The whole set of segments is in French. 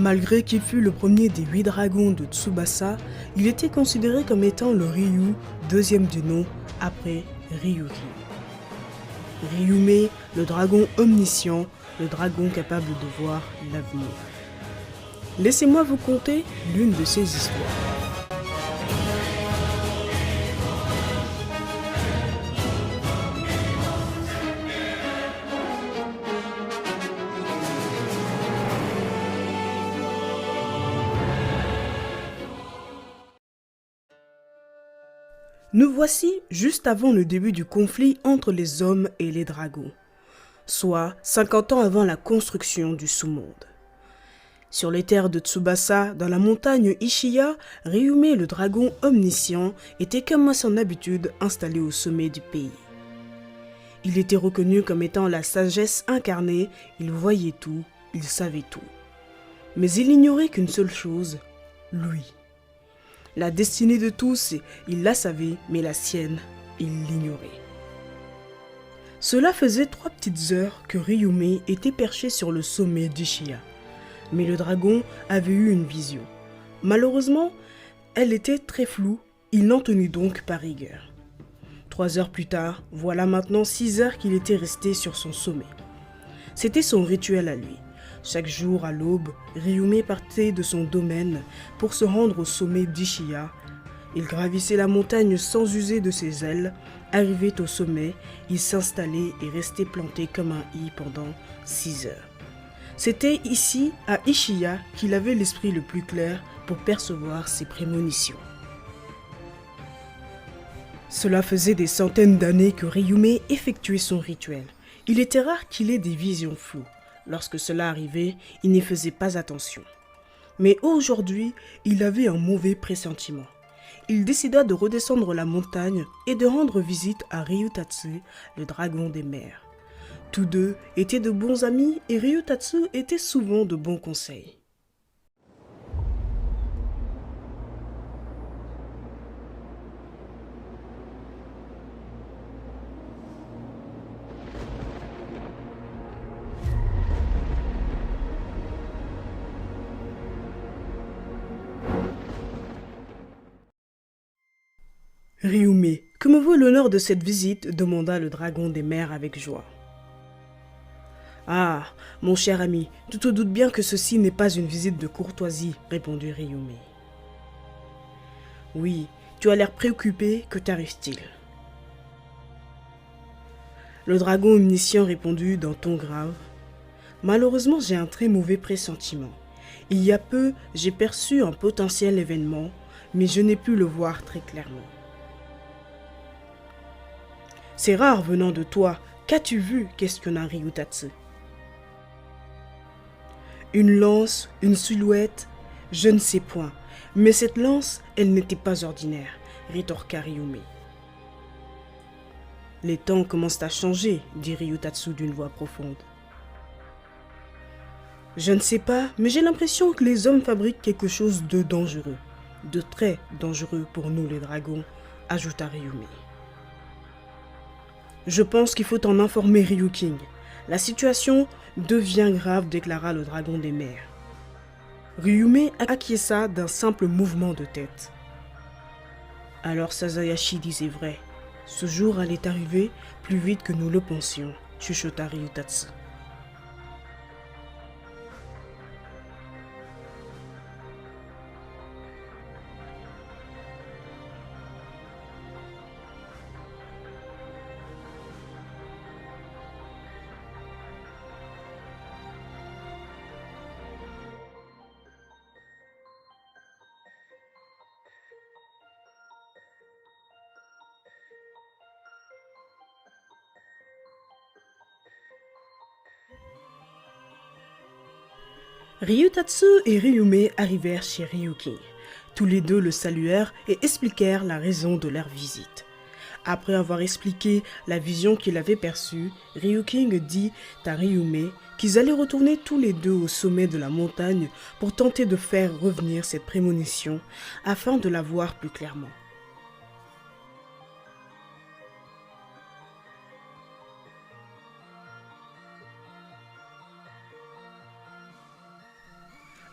Malgré qu'il fût le premier des 8 dragons de Tsubasa, il était considéré comme étant le Ryu, deuxième du nom, après Ryuki. Ryume, le dragon omniscient, le dragon capable de voir l'avenir. Laissez-moi vous conter l'une de ces histoires. Nous voici juste avant le début du conflit entre les hommes et les dragons, soit 50 ans avant la construction du sous-monde. Sur les terres de Tsubasa, dans la montagne Ishiya, Ryume le dragon omniscient était comme à son habitude installé au sommet du pays. Il était reconnu comme étant la sagesse incarnée, il voyait tout, il savait tout. Mais il ignorait qu'une seule chose, lui. La destinée de tous, il la savait, mais la sienne, il l'ignorait. Cela faisait 3 petites heures que Ryume était perché sur le sommet d'Ishiya. Mais le dragon avait eu une vision. Malheureusement, elle était très floue, il n'en tenait donc pas rigueur. 3 heures plus tard, voilà maintenant 6 heures qu'il était resté sur son sommet. C'était son rituel à lui. Chaque jour à l'aube, Ryume partait de son domaine pour se rendre au sommet d'Ishiya. Il gravissait la montagne sans user de ses ailes. Arrivé au sommet, il s'installait et restait planté comme un i pendant 6 heures. C'était ici, à Ishiya, qu'il avait l'esprit le plus clair pour percevoir ses prémonitions. Cela faisait des centaines d'années que Ryume effectuait son rituel. Il était rare qu'il ait des visions floues. Lorsque cela arrivait, il n'y faisait pas attention. Mais aujourd'hui, il avait un mauvais pressentiment. Il décida de redescendre la montagne et de rendre visite à Ryutatsu, le dragon des mers. Tous deux étaient de bons amis et Ryutatsu était souvent de bons conseils. Ryume, que me vaut l'honneur de cette visite demanda le dragon des mers avec joie. Ah, mon cher ami, tu te doutes bien que ceci n'est pas une visite de courtoisie, répondit Ryume. Oui, tu as l'air préoccupé, que t'arrive-t-il? Le dragon omniscient répondit d'un ton grave. Malheureusement, j'ai un très mauvais pressentiment. Il y a peu, j'ai perçu un potentiel événement, mais je n'ai pu le voir très clairement. C'est rare venant de toi. Qu'as-tu vu? Questionna Ryutatsu. Une lance, une silhouette, je ne sais point. Mais cette lance, elle n'était pas ordinaire, rétorqua Ryume. Les temps commencent à changer, dit Ryutatsu d'une voix profonde. Je ne sais pas, mais j'ai l'impression que les hommes fabriquent quelque chose de dangereux. De très dangereux pour nous les dragons, ajouta Ryume. Je pense qu'il faut en informer Ryuking. La situation devient grave, déclara le dragon des mers. Ryume acquiesça d'un simple mouvement de tête. Alors Sasayashi disait vrai. Ce jour allait arriver plus vite que nous le pensions, chuchota Ryutatsu. Ryutatsu et Ryume arrivèrent chez Ryuking. Tous les deux le saluèrent et expliquèrent la raison de leur visite. Après avoir expliqué la vision qu'il avait perçue, Ryuking dit à Ryume qu'ils allaient retourner tous les deux au sommet de la montagne pour tenter de faire revenir cette prémonition afin de la voir plus clairement.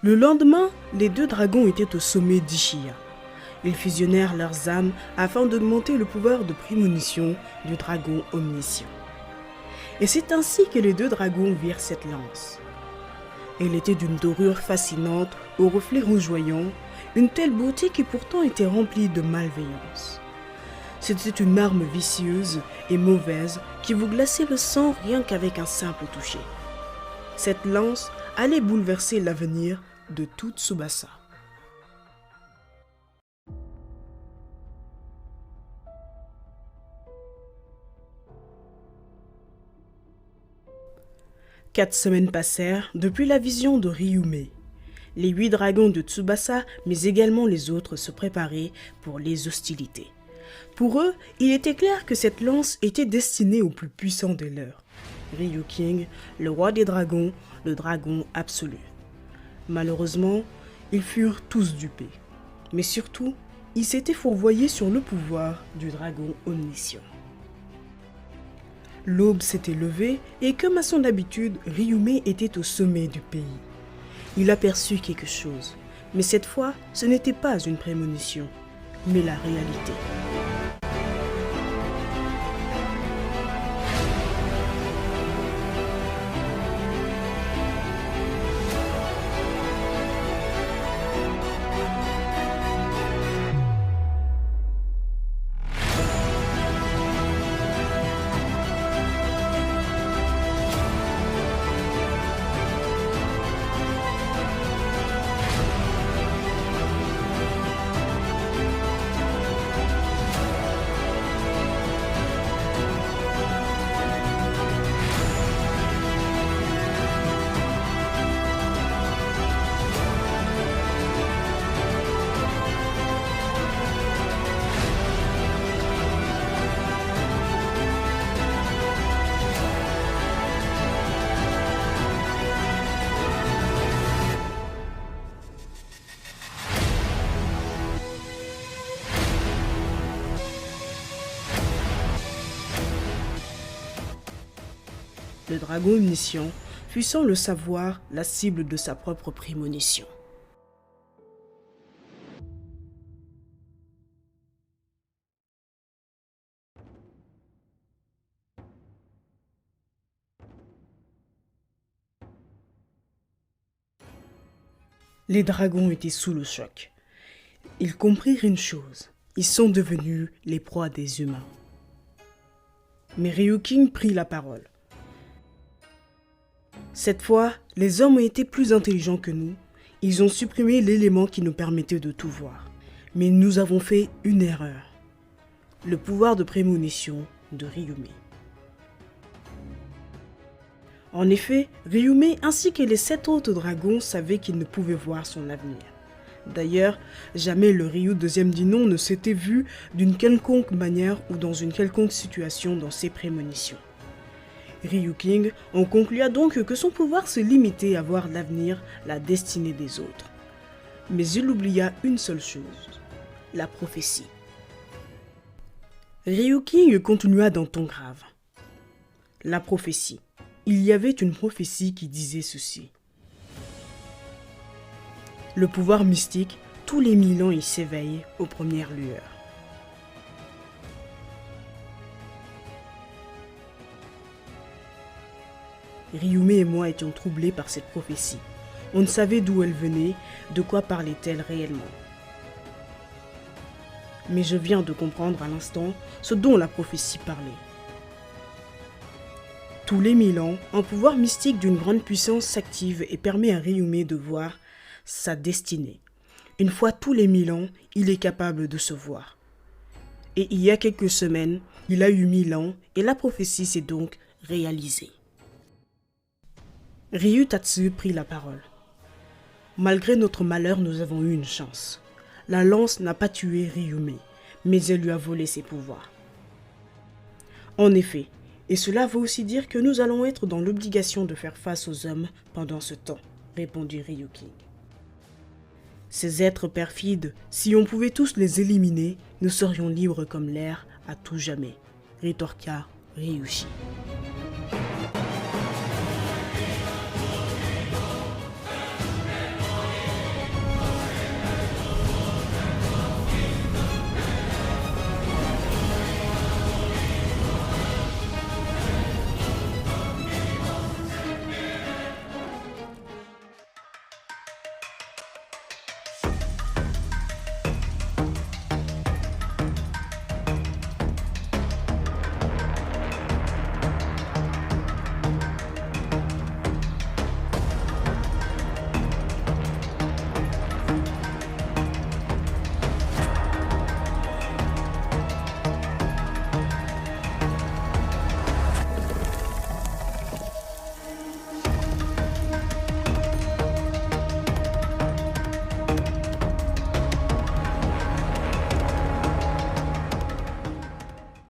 Le lendemain, les deux dragons étaient au sommet d'Ishiya. Ils fusionnèrent leurs âmes afin d'augmenter le pouvoir de prémonition du dragon omniscient. Et c'est ainsi que les deux dragons virent cette lance. Elle était d'une dorure fascinante, aux reflets rougeoyants, une telle beauté qui pourtant était remplie de malveillance. C'était une arme vicieuse et mauvaise qui vous glaçait le sang rien qu'avec un simple toucher. Cette lance allait bouleverser l'avenir de tout Tsubasa. Quatre semaines passèrent depuis la vision de Ryume. Les 8 dragons de Tsubasa, mais également les autres, se préparaient pour les hostilités. Pour eux, il était clair que cette lance était destinée au plus puissant des leurs, Ryuking, le roi des dragons, le dragon absolu. Malheureusement, ils furent tous dupés. Mais surtout, ils s'étaient fourvoyés sur le pouvoir du dragon omniscient. L'aube s'était levée et comme à son habitude, Ryume était au sommet du pays. Il aperçut quelque chose, mais cette fois, ce n'était pas une prémonition, mais la réalité. Le dragon omniscient fut sans le savoir la cible de sa propre prémonition. Les dragons étaient sous le choc. Ils comprirent une chose, ils sont devenus les proies des humains. Mais Ryuking prit la parole. Cette fois, les hommes ont été plus intelligents que nous. Ils ont supprimé l'élément qui nous permettait de tout voir. Mais nous avons fait une erreur. Le pouvoir de prémonition de Ryume. En effet, Ryume ainsi que les 7 autres dragons savaient qu'ils ne pouvaient voir son avenir. D'ailleurs, jamais le Ryu deuxième du nom ne s'était vu d'une quelconque manière ou dans une quelconque situation dans ses prémonitions. Ryuking en conclua donc que son pouvoir se limitait à voir l'avenir, la destinée des autres. Mais il oublia une seule chose, la prophétie. Ryuking continua d'un ton grave. La prophétie. Il y avait une prophétie qui disait ceci. Le pouvoir mystique, tous les 1000 ans il s'éveille aux premières lueurs. Ryume et moi étions troublés par cette prophétie. On ne savait d'où elle venait, de quoi parlait-elle réellement. Mais je viens de comprendre à l'instant ce dont la prophétie parlait. Tous les 1000 ans, un pouvoir mystique d'une grande puissance s'active et permet à Ryume de voir sa destinée. Une fois tous les 1000 ans, il est capable de se voir. Et il y a quelques semaines, il a eu 1000 ans et la prophétie s'est donc réalisée. Ryutatsu prit la parole. Malgré notre malheur, nous avons eu une chance. La lance n'a pas tué Ryume, mais elle lui a volé ses pouvoirs. En effet, et cela veut aussi dire que nous allons être dans l'obligation de faire face aux hommes pendant ce temps, répondit Ryuking. Ces êtres perfides, si on pouvait tous les éliminer, nous serions libres comme l'air à tout jamais, rétorqua Ryushi.